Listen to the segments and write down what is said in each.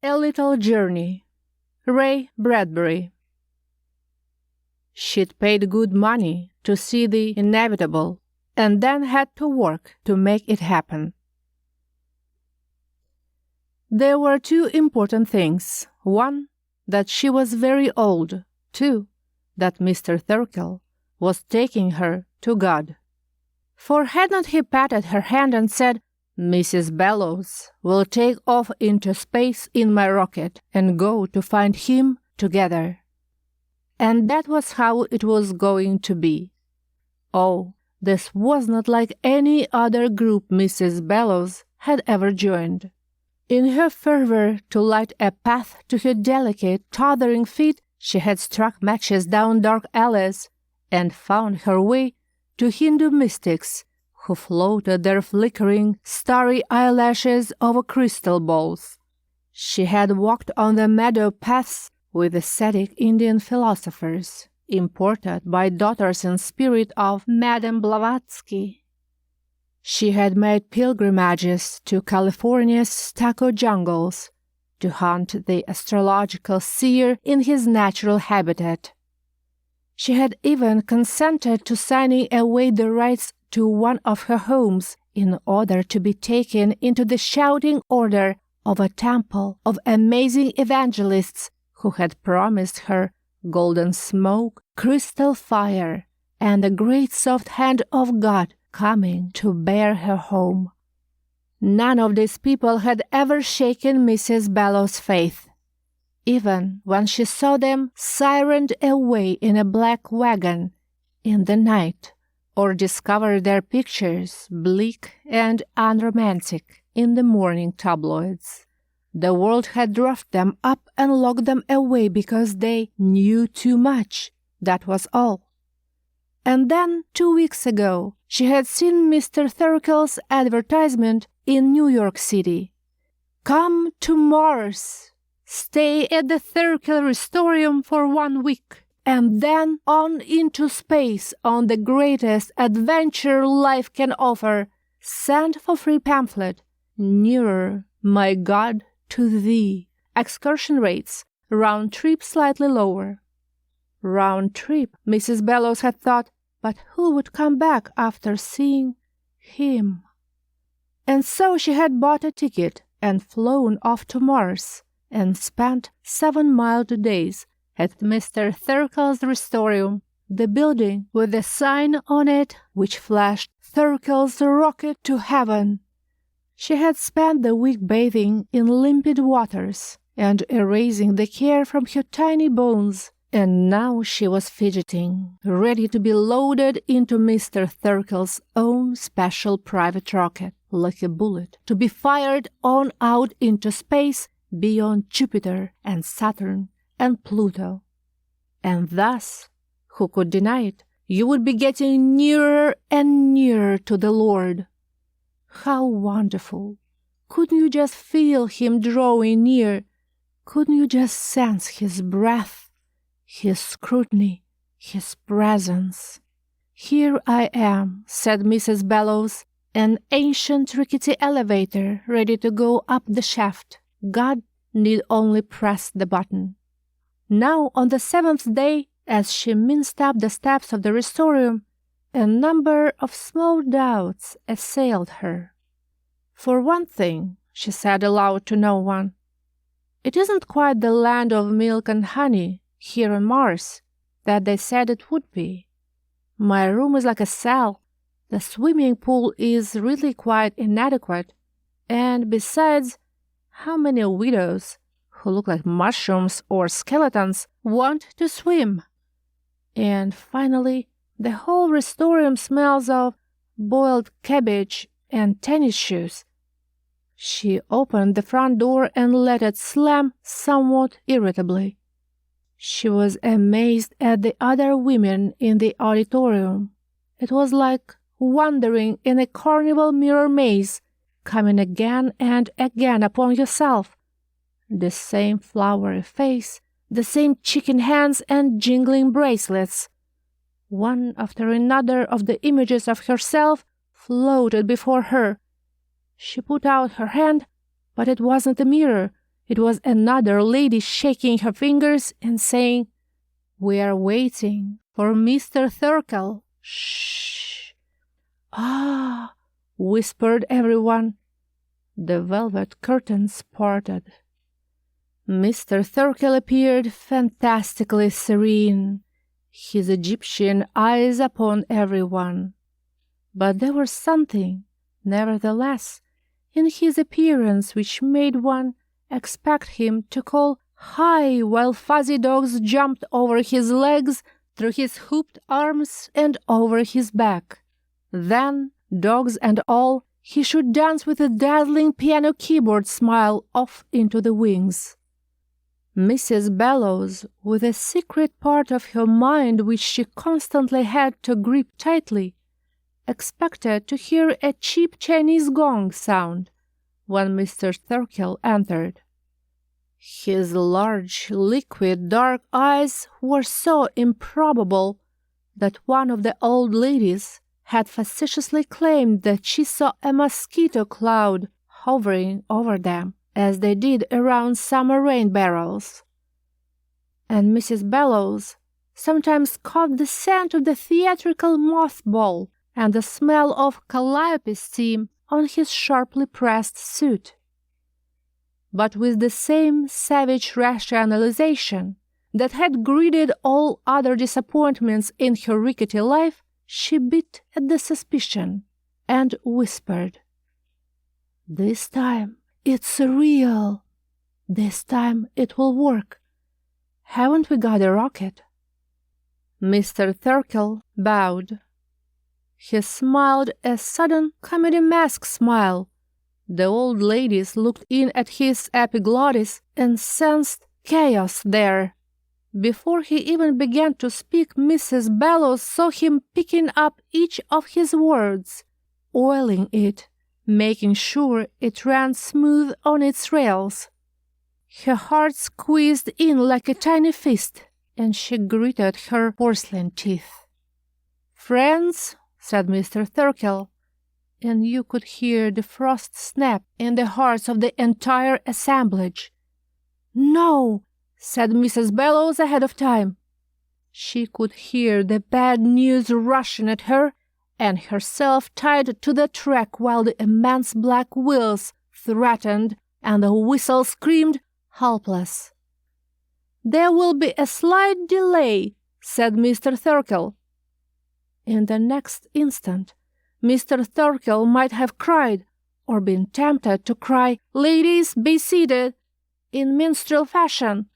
A Little Journey. Ray Bradbury. She'd paid good money to see the inevitable, and then had to work to make it happen. There were two important things. One, that she was very old. Two, that Mr. Thirkell was taking her to God. For had not he patted her hand and said, "Mrs. Bellows will take off into space in my rocket and go to find him together." And that was how it was going to be. Oh, this was not like any other group Mrs. Bellows had ever joined. In her fervor to light a path to her delicate, tottering feet, she had struck matches down dark alleys and found her way to Hindu mystics who floated their flickering, starry eyelashes over crystal balls. She had walked on the meadow paths with ascetic Indian philosophers, imported by daughters in spirit of Madame Blavatsky. She had made pilgrimages to California's stucco jungles to hunt the astrological seer in his natural habitat. She had even consented to signing away the rights to one of her homes in order to be taken into the shouting order of a temple of amazing evangelists who had promised her golden smoke, crystal fire, and the great soft hand of God coming to bear her home. None of these people had ever shaken Mrs. Bellows' faith, even when she saw them sirened away in a black wagon in the night, or discovered their pictures bleak and unromantic in the morning tabloids. The world had roughed them up and locked them away because they knew too much, that was all. And then, 2 weeks ago, she had seen Mr. Thirkell's advertisement in New York City. "Come to Mars. Stay at the Thirkell Restorium for 1 week, and then on into space on the greatest adventure life can offer. Send for free pamphlet. Nearer, my God, to thee. Excursion rates. Round trip slightly lower." Round trip, Mrs. Bellows had thought, but who would come back after seeing him? And so she had bought a ticket and flown off to Mars and spent 7 mild days at Mr. Thirkell's Restorium, the building with a sign on it which flashed Thirkell's rocket to heaven. She had spent the week bathing in limpid waters and erasing the care from her tiny bones, and now she was fidgeting, ready to be loaded into Mr. Thirkell's own special private rocket, like a bullet, to be fired on out into space beyond Jupiter and Saturn and Pluto. And thus, who could deny it, you would be getting nearer and nearer to the Lord. How wonderful! Couldn't you just feel him drawing near? Couldn't you just sense his breath, his scrutiny, his presence? "Here I am," said Mrs. Bellows, "an ancient rickety elevator ready to go up the shaft. God need only press the button." Now, on the 7th day, as she minced up the steps of the Restorium, a number of small doubts assailed her. "For one thing," she said aloud to no one, "it isn't quite the land of milk and honey here on Mars that they said it would be. My room is like a cell. The swimming pool is really quite inadequate. And besides, how many widows who look like mushrooms or skeletons want to swim? And finally, the whole Restorium smells of boiled cabbage and tennis shoes." She opened the front door and let it slam somewhat irritably. She was amazed at the other women in the auditorium. It was like wandering in a carnival mirror maze, coming again and again upon yourself. The same flowery face, the same chicken hands and jingling bracelets. One after another of the images of herself floated before her. She put out her hand, but it wasn't a mirror. It was another lady shaking her fingers and saying, "We are waiting for Mr. Thirkell." "Shh!" "Ah!" whispered everyone. The velvet curtains parted. Mr. Thirkell appeared fantastically serene, his Egyptian eyes upon everyone. But there was something, nevertheless, in his appearance which made one expect him to call high while fuzzy dogs jumped over his legs, through his hooped arms, and over his back. Then, dogs and all, he should dance with a dazzling piano keyboard smile off into the wings. Mrs. Bellows, with a secret part of her mind which she constantly had to grip tightly, expected to hear a cheap Chinese gong sound when Mr. Thirkell entered. His large, liquid, dark eyes were so improbable that one of the old ladies had facetiously claimed that she saw a mosquito cloud hovering over them, as they did around summer rain barrels. And Mrs. Bellows sometimes caught the scent of the theatrical mothball and the smell of calliope steam on his sharply pressed suit. But with the same savage rationalization that had greeted all other disappointments in her rickety life, she bit at the suspicion and whispered, "This time it's real. This time it will work. Haven't we got a rocket?" Mr. Thirkell bowed. He smiled a sudden comedy mask smile. The old ladies looked in at his epiglottis and sensed chaos there. Before he even began to speak, Mrs. Bellows saw him picking up each of his words, oiling it, making sure it ran smooth on its rails. Her heart squeezed in like a tiny fist, and she gritted her porcelain teeth. "Friends," said Mr. Thirkell, and you could hear the frost snap in the hearts of the entire assemblage. "No," said Mrs. Bellows ahead of time. She could hear the bad news rushing at her, and herself tied to the track while the immense black wheels threatened and the whistle screamed helpless. "There will be a slight delay," said Mr. Thirkell. In the next instant, Mr. Thirkell might have cried, or been tempted to cry, "Ladies, be seated," in minstrel fashion,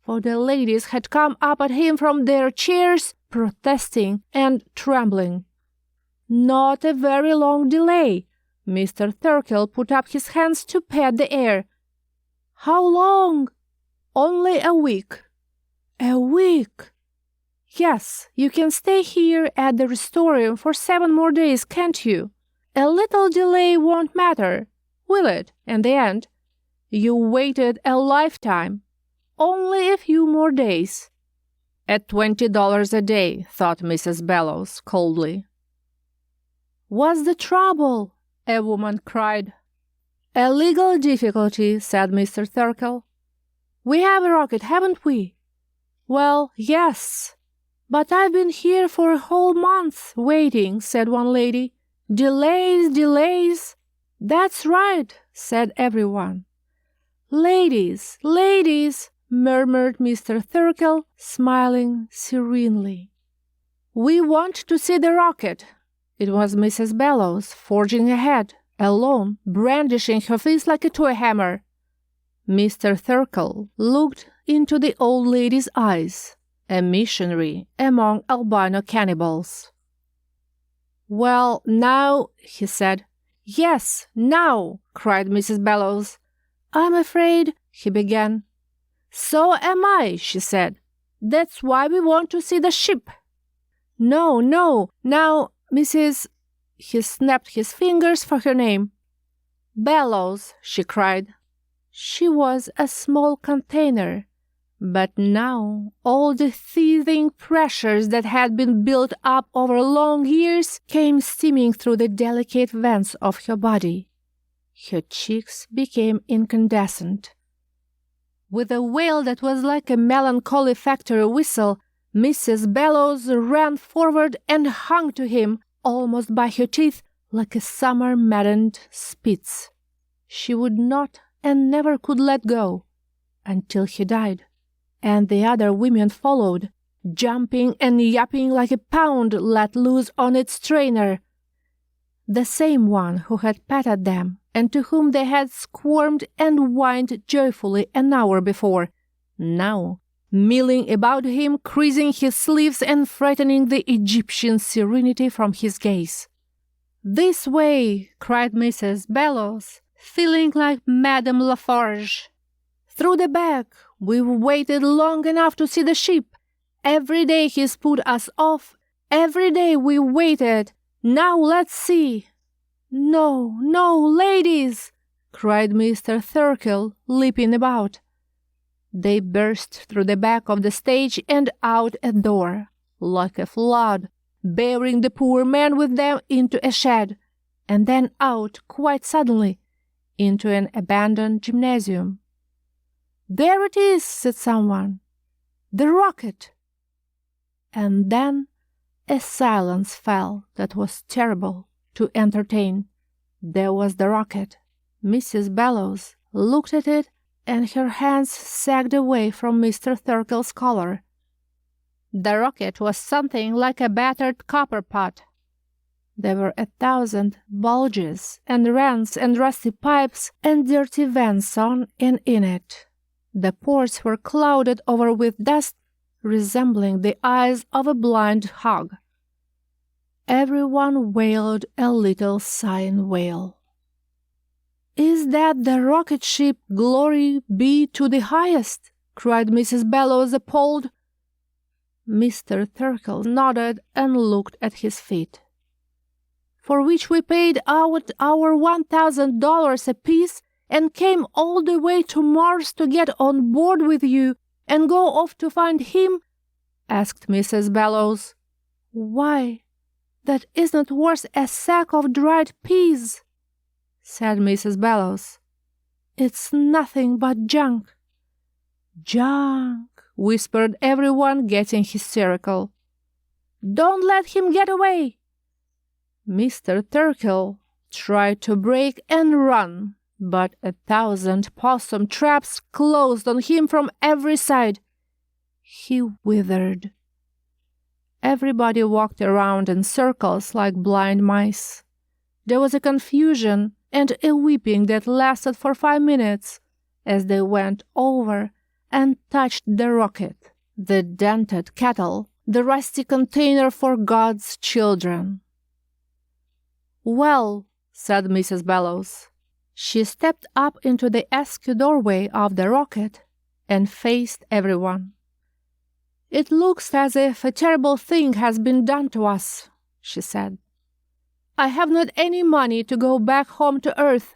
for the ladies had come up at him from their chairs, protesting and trembling. Not a very long delay. Mr. Thirkell put up his hands to pat the air. "How long?" "Only a week." "A week?" "Yes, you can stay here at the Restorium for 7 more days, can't you? A little delay won't matter, will it, in the end? You waited a lifetime. Only a few more days." "At $20 a day," thought Mrs. Bellows coldly. "What's the trouble?" a woman cried. "A legal difficulty," said Mr. Thirkell. "We have a rocket, haven't we?" "Well, yes. But I've been here for a whole month waiting," said one lady. "Delays, delays." "That's right," said everyone. "Ladies, ladies," murmured Mr. Thirkell, smiling serenely. "We want to see the rocket." It was Mrs. Bellows, forging ahead, alone, brandishing her fist like a toy hammer. Mr. Thirkell looked into the old lady's eyes, a missionary among albino cannibals. "Well, now," he said. "Yes, now," cried Mrs. Bellows. "I'm afraid," he began. "So am I," she said. "That's why we want to see the ship." "No, no, now, Mrs. He snapped his fingers for her name. "Bellows," she cried. She was a small container, but now all the seething pressures that had been built up over long years came steaming through the delicate vents of her body. Her cheeks became incandescent. With a wail that was like a melancholy factory whistle, Mrs. Bellows ran forward and hung to him, almost by her teeth, like a summer-maddened spitz. She would not and never could let go, until he died, and the other women followed, jumping and yapping like a pound let loose on its trainer. The same one who had patted them, and to whom they had squirmed and whined joyfully an hour before, now milling about him, creasing his sleeves and frightening the Egyptian serenity from his gaze. "This way!" cried Mrs. Bellows, feeling like Madame Lafarge. "Through the back! We've waited long enough to see the ship. Every day he's put us off. Every day we waited. Now let's see." "No, no, ladies!" cried Mr. Thirkell, leaping about. They burst through the back of the stage and out a door, like a flood, bearing the poor man with them into a shed, and then out, quite suddenly, into an abandoned gymnasium. "There it is," said someone. "The rocket!" And then a silence fell that was terrible to entertain. There was the rocket. Mrs. Bellows looked at it, and her hands sagged away from Mr. Thirkell's collar. The rocket was something like a battered copper pot. There were 1,000 bulges and rents and rusty pipes and dirty vents on and in it. The ports were clouded over with dust, resembling the eyes of a blind hog. Everyone wailed a little sighing wail. "Is that the rocket ship, glory be to the highest?" cried Mrs. Bellows, appalled. Mr. Thirkell nodded and looked at his feet. "For which we paid out our $1,000 apiece and came all the way to Mars to get on board with you and go off to find him?" asked Mrs. Bellows. "Why, that isn't worth a sack of dried peas," said Mrs. Bellows. "It's nothing but junk." "Junk," whispered everyone, getting hysterical. "Don't let him get away!" Mr. Thirkell tried to break and run, but 1,000 possum traps closed on him from every side. He withered. Everybody walked around in circles like blind mice. There was a confusion and a weeping that lasted for 5 minutes as they went over and touched the rocket, the dented kettle, the rusty container for God's children. "Well," said Mrs. Bellows. She stepped up into the askew doorway of the rocket and faced everyone. "It looks as if a terrible thing has been done to us," she said. "I have not any money to go back home to Earth,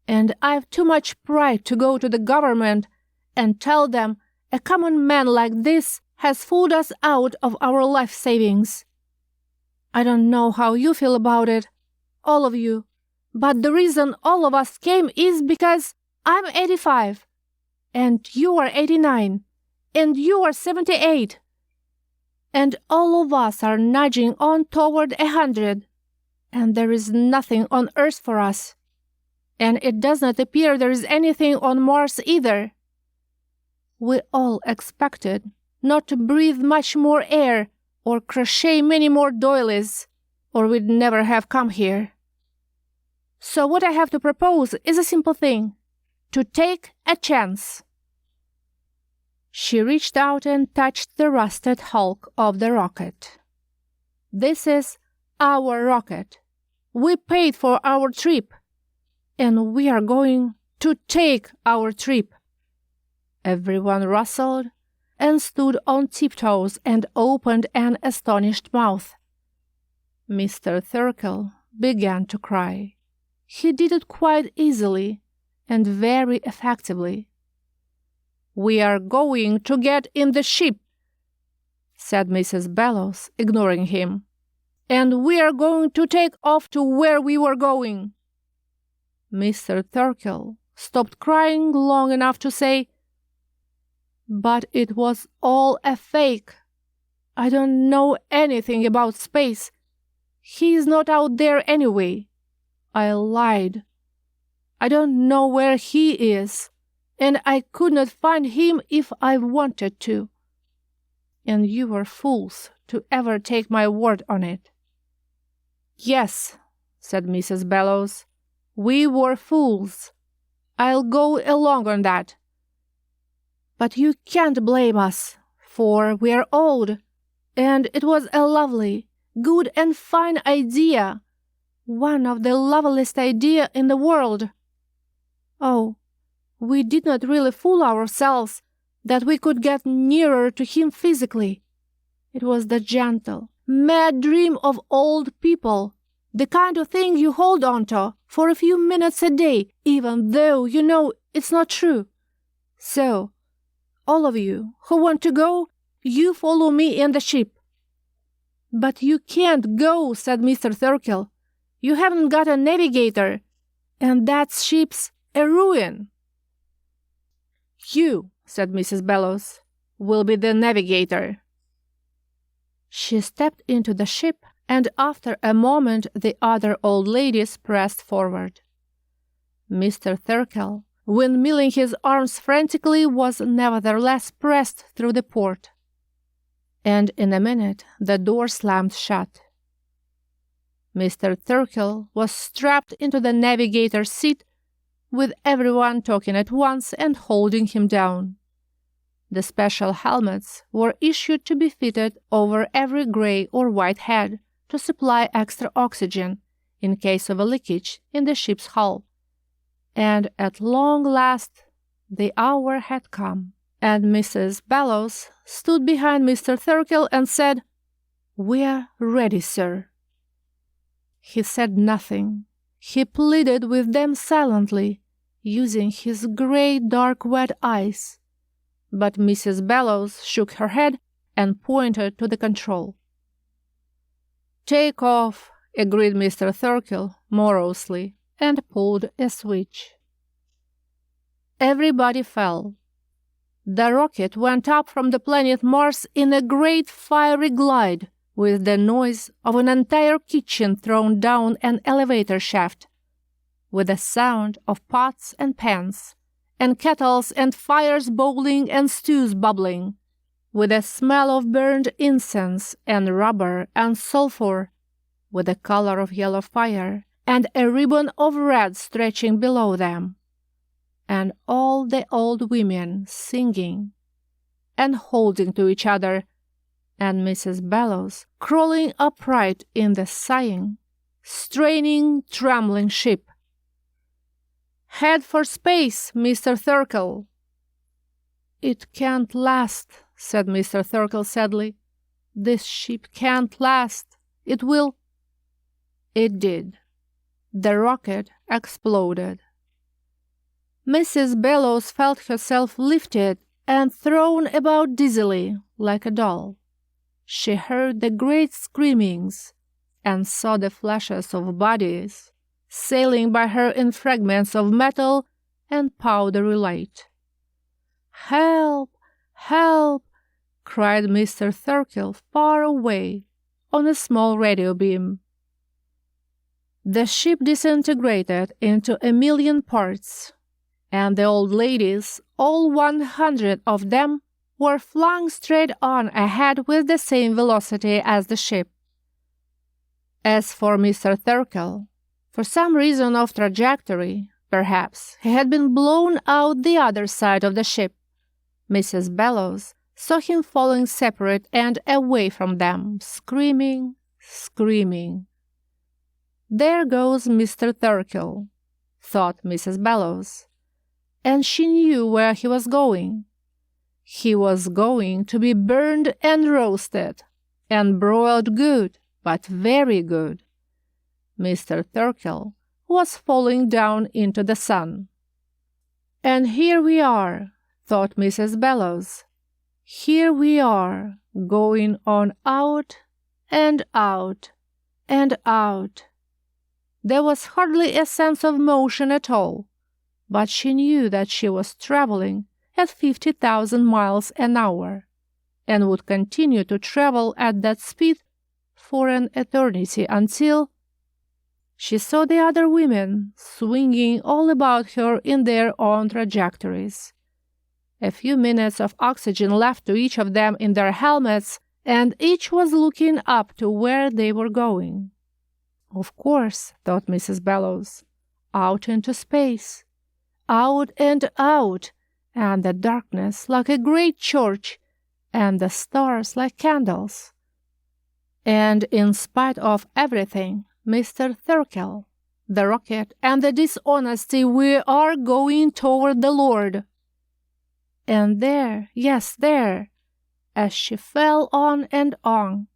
and I've too much pride to go to the government and tell them a common man like this has fooled us out of our life savings. I don't know how you feel about it, all of you, but the reason all of us came is because I'm 85, and you are 89, and you are 78, and all of us are nudging on toward 100, and there is nothing on Earth for us, and it does not appear there is anything on Mars either. We all expected not to breathe much more air or crochet many more doilies, or we'd never have come here. So what I have to propose is a simple thing, to take a chance." She reached out and touched the rusted hulk of the rocket. "This is our rocket. We paid for our trip, and we are going to take our trip." Everyone rustled and stood on tiptoes and opened an astonished mouth. Mr. Thirkell began to cry. He did it quite easily and very effectively. "We are going to get in the ship," said Mrs. Bellows, ignoring him. "And we are going to take off to where we were going." Mr. Thirkell stopped crying long enough to say, But it was all a fake. I don't know anything about space. He is not out there anyway. I lied. I don't know where he is, and I could not find him if I wanted to. And you were fools to ever take my word on it." "Yes," said Mrs. Bellows, "we were fools. I'll go along on that. But you can't blame us, for we're old, and it was a lovely, good and fine idea, one of the loveliest ideas in the world. Oh, we did not really fool ourselves that we could get nearer to him physically. It was the gentle, mad dream of old people, the kind of thing you hold on to for a few minutes a day, even though you know it's not true. So, all of you who want to go, you follow me in the ship." "But you can't go," said Mr. Thirkell. "You haven't got a navigator, and that ship's a ruin." "You," said Mrs. Bellows, "will be the navigator." She stepped into the ship, and after a moment the other old ladies pressed forward. Mr. Thirkell, windmilling his arms frantically, was nevertheless pressed through the port. And in a minute the door slammed shut. Mr. Thirkell was strapped into the navigator's seat, with everyone talking at once and holding him down. The special helmets were issued to be fitted over every gray or white head to supply extra oxygen in case of a leakage in the ship's hull. And at long last the hour had come, and Mrs. Bellows stood behind Mr. Thirkell and said, "We're ready, sir." He said nothing. He pleaded with them silently, using his gray, dark, wet eyes. But Mrs. Bellows shook her head and pointed to the control. "Take off," agreed Mr. Thirkell morosely, and pulled a switch. Everybody fell. The rocket went up from the planet Mars in a great fiery glide, with the noise of an entire kitchen thrown down an elevator shaft, with the sound of pots and pans, and kettles and fires bowling and stews bubbling, with the smell of burned incense and rubber and sulfur, with the color of yellow fire, and a ribbon of red stretching below them, and all the old women singing and holding to each other, and Mrs. Bellows crawling upright in the sighing, straining, trembling ship. "Head for space, Mr. Thirkell." "It can't last," said Mr. Thirkell sadly. "This ship can't last. It will—" It did. The rocket exploded. Mrs. Bellows felt herself lifted and thrown about dizzily like a doll. She heard the great screamings and saw the flashes of bodies sailing by her in fragments of metal and powdery light. "Help! Help!" cried Mr. Thirkell far away on a small radio beam. The ship disintegrated into a million parts, and the old ladies, all 100 of them, were flung straight on ahead with the same velocity as the ship. As for Mr. Thirkell, for some reason of trajectory, perhaps, he had been blown out the other side of the ship. Mrs. Bellows saw him falling separate and away from them, screaming, screaming. "There goes Mr. Thirkell," thought Mrs. Bellows, and she knew where he was going. He was going to be burned and roasted, and broiled good, but very good. Mr. Thirkell was falling down into the sun. "And here we are," thought Mrs. Bellows. "Here we are, going on out and out and out." There was hardly a sense of motion at all, but she knew that she was traveling at 50,000 miles an hour, and would continue to travel at that speed for an eternity until she saw the other women swinging all about her in their own trajectories. A few minutes of oxygen left to each of them in their helmets, and each was looking up to where they were going. Of course, thought Mrs. Bellows, out into space, out and out, and the darkness like a great church, and the stars like candles. And in spite of everything, Mr. Thirkell, the rocket, and the dishonesty, we are going toward the Lord. And there, yes, there, as she fell on and on,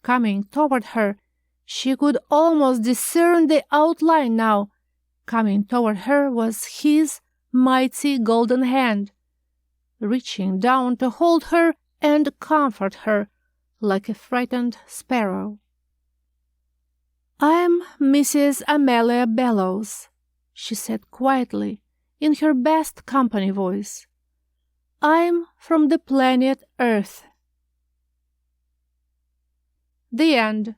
coming toward her, she could almost discern the outline now. Coming toward her was his mighty golden hand, reaching down to hold her and comfort her like a frightened sparrow. "I'm Mrs. Amelia Bellows," she said quietly, in her best company voice. "I'm from the planet Earth." The end.